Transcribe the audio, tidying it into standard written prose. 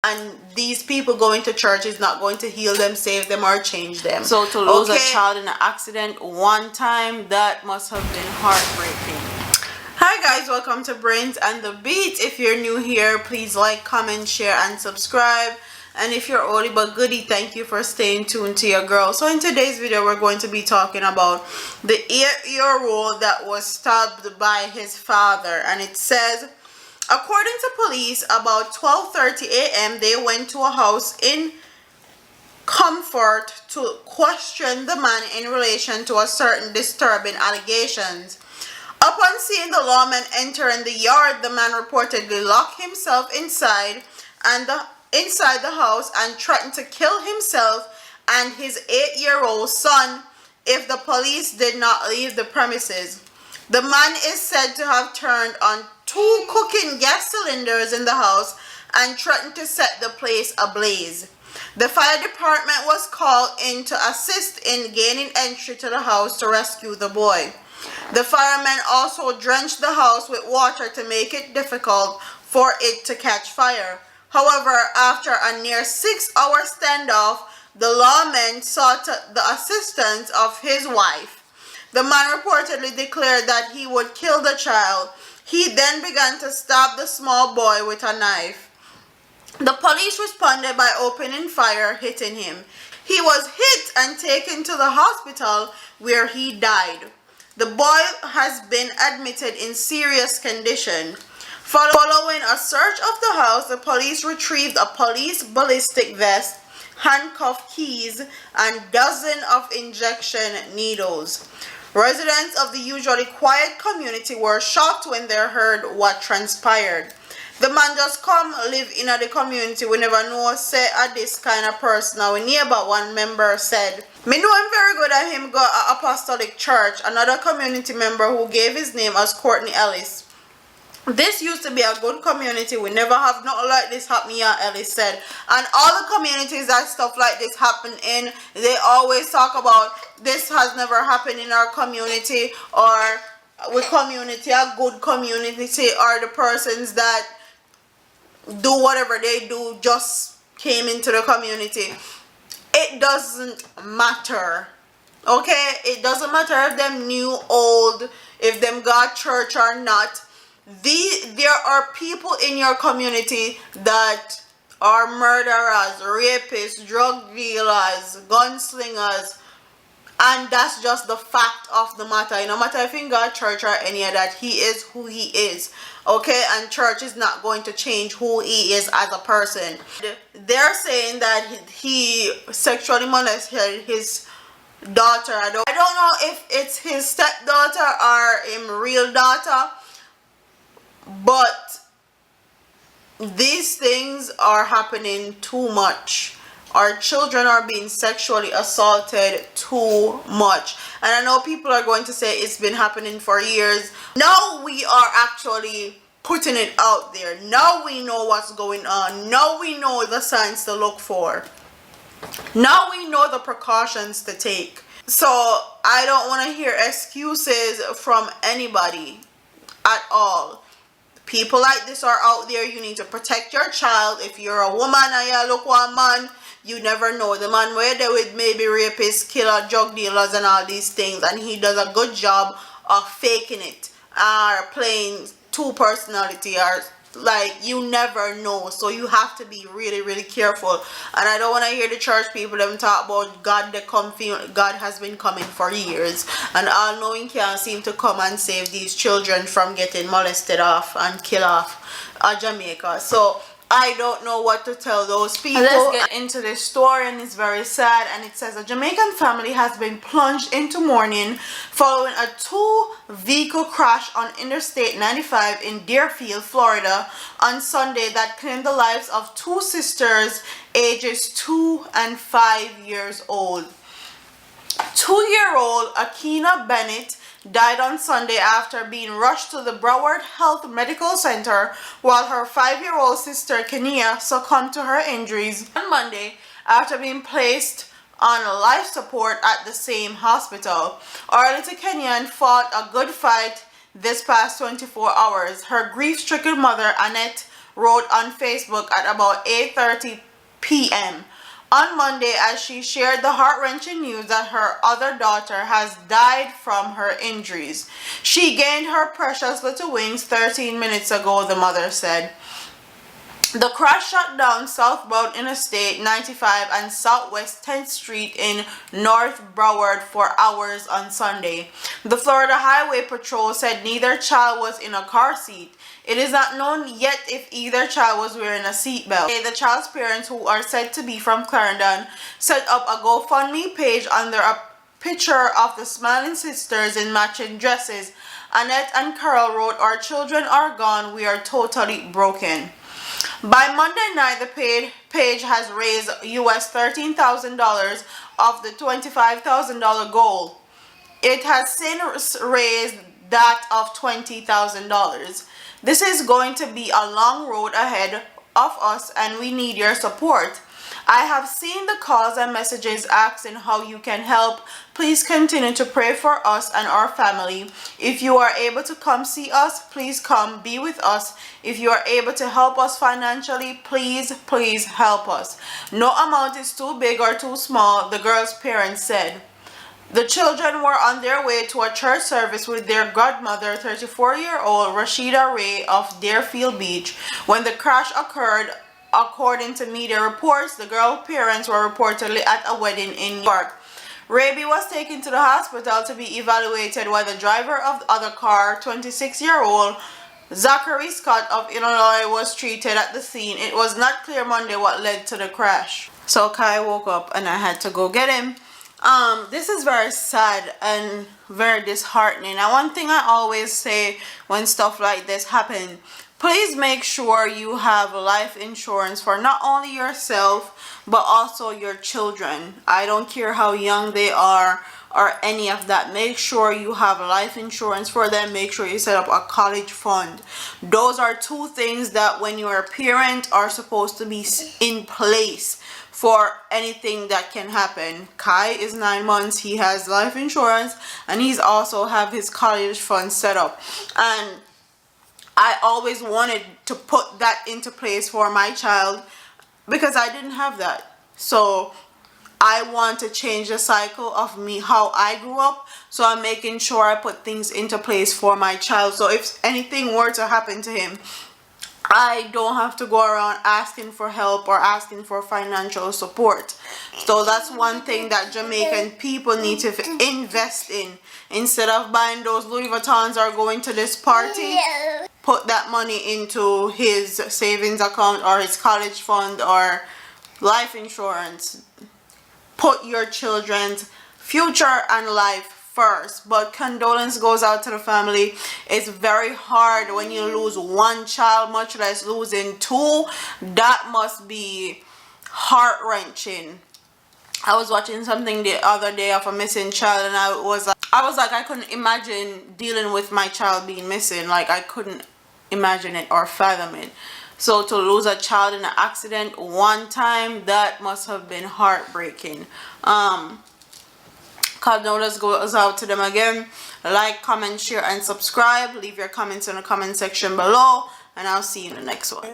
and these people going to church is not going to heal them, save them, or change them. So to lose a child in an accident one time, that must have been heartbreaking. Hi guys, welcome to Brains and the Beat. If you're new here, please like, comment, share, and subscribe. And if you're oldie but goodie, thank you for staying tuned to your girl. So in today's video, we're going to be talking about the 8-year-old that was stabbed by his father. And it says, according to police, about 12:30 a.m., they went to a house in Comfort to question the man in relation to a certain disturbing allegations. Upon seeing the lawman enter in the yard, the man reportedly locked himself inside the house and threatened to kill himself and his 8-year-old son if the police did not leave the premises. The man is said to have turned on 2 cooking gas cylinders in the house and threatened to set the place ablaze. The fire department was called in to assist in gaining entry to the house to rescue the boy. The firemen also drenched the house with water to make it difficult for it to catch fire. However, after a near 6-hour standoff, the lawman sought the assistance of his wife. The man reportedly declared that he would kill the child. He then began to stab the small boy with a knife. The police responded by opening fire, hitting him. He was hit and taken to the hospital where he died. The boy has been admitted in serious condition. Following a search of the house, the police retrieved a police ballistic vest, handcuff keys, and dozens of injection needles. Residents of the usually quiet community were shocked when they heard what transpired. The man just come live in the community. We never know say this kind of person. Our neighbor, one member said. Me know him very good at him go to Apostolic Church. Another community member who gave his name as Courtney Ellis. This used to be a good community. We never have nothing like this happen here, Ellis said. And all the communities that stuff like this happen in, they always talk about this has never happened in our community, or we community, a good community, or the persons that do whatever they do just came into the community. It doesn't matter. Okay? It doesn't matter if them new, old, if them got church or not. There are people in your community that are murderers, rapists, drug dealers, gunslingers, and that's just the fact of the matter. No matter if in God, church, or any of that, he is who he is. Okay? And church is not going to change who he is as a person. They're saying that he sexually molested his daughter. I don't know if it's his stepdaughter or his real daughter. But these things are happening too much. Our children are being sexually assaulted too much. And I know people are going to say it's been happening for years. Now we are actually putting it out there. Now we know what's going on. Now we know the signs to look for. Now we know the precautions to take. So I don't want to hear excuses from anybody at all. People like this are out there. You need to protect your child. If you're a woman and you look one man, you never know. The man where they with maybe rapists, killer, drug dealers, and all these things, and he does a good job of faking it, or playing 2 personality, or like, you never know. So you have to be really, really careful. And I don't want to hear the church people them talk about God. God has been coming for years, and all knowing can't seem to come and save these children from getting molested off and killed off Jamaica. So I don't know what to tell those people. Let's get into this story, and it's very sad. And it says a Jamaican family has been plunged into mourning following a 2-vehicle crash on Interstate 95 in Deerfield, Florida on Sunday that claimed the lives of 2 sisters ages 2 and 5 years old. 2-year-old Akina Bennett died on Sunday after being rushed to the Broward Health Medical Center, while her 5-year-old sister Kenia succumbed to her injuries on Monday after being placed on life support at the same hospital. Arlita Kenyan fought a good fight this past 24 hours. Her grief-stricken mother, Annette, wrote on Facebook at about 8:30 p.m. on Monday as she shared the heart-wrenching news that her other daughter has died from her injuries. She gained her precious little wings 13 minutes ago, the mother said. The crash shut down southbound Interstate 95 and Southwest 10th Street in North Broward for hours on Sunday. The Florida Highway Patrol said neither child was in a car seat. It is not known yet if either child was wearing a seatbelt. The child's parents, who are said to be from Clarendon, set up a GoFundMe page under a picture of the smiling sisters in matching dresses. Annette and Carol wrote, "Our children are gone. We are totally broken." By Monday night, the page has raised US $13,000 of the $25,000 goal. It has since raised that of $20,000. This is going to be a long road ahead of us, and we need your support. I have seen the calls and messages asking how you can help. Please continue to pray for us and our family. If you are able to come see us, please come be with us. If you are able to help us financially, please help us. No amount is too big or too small, the girl's parents said. The children were on their way to a church service with their godmother, 34-year-old Rashida Ray of Deerfield Beach, when the crash occurred. According to media reports, the girl's parents were reportedly at a wedding in New York. Raby was taken to the hospital to be evaluated while the driver of the other car, 26-year-old Zachary Scott of Illinois, was treated at the scene. It was not clear Monday what led to the crash. So Kai woke up and I had to go get him. This is very sad and very disheartening. And one thing I always say when stuff like this happens, please make sure you have life insurance for not only yourself but also your children. I don't care how young they are or any of that. Make sure you have life insurance for them. Make sure you set up a college fund. Those are two things that when you're a parent are supposed to be in place for anything that can happen. Kai is 9 months. He has life insurance and he's also have his college fund set up. And I always wanted to put that into place for my child because I didn't have that. So I want to change the cycle of me, how I grew up. So I'm making sure I put things into place for my child. So if anything were to happen to him, I don't have to go around asking for help or asking for financial support. So that's one thing that Jamaican people need to invest in. Instead of buying those Louis Vuittons or going to this party, put that money into his savings account or his college fund or life insurance. Put your children's future and life first. But condolence goes out to the family. It's very hard when you lose one child, much less losing two. That must be heart-wrenching. I was watching something the other day of a missing child and I was like I couldn't imagine dealing with my child being missing. Like I couldn't imagine it or fathom it. So to lose a child in an accident one time, that must have been heartbreaking. Condolence goes out to them again. Like, comment, share and subscribe. Leave your comments in the comment section below and I'll see you in the next one.